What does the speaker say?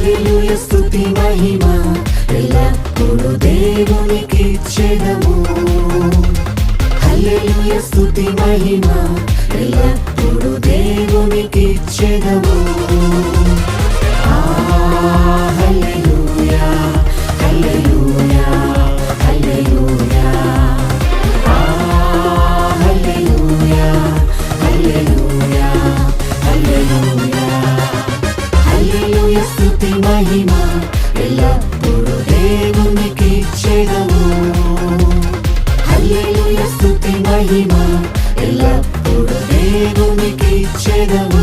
హల్లెలూయా స్తుతి మహిమ ఎల్లప్పుడూ దేవునికిచ్చెదము. హల్లెలూయా స్తుతి మహిమ ఎల్లప్పుడూ దేవునికిచ్చెదము. హల్లెలూయా హల్లెలూయా హల్లెలూయా హల్లెలూయా హల్లెలూయా హల్లెలూయా హల్లెలూయా స్తుతి మహిమ ఎల్లప్పుడూ దేవునికిచ్చెదము. హల్లెలూయా స్తుతి మహిమ ఎల్లప్పుడూ దేవునికిచ్చెదము.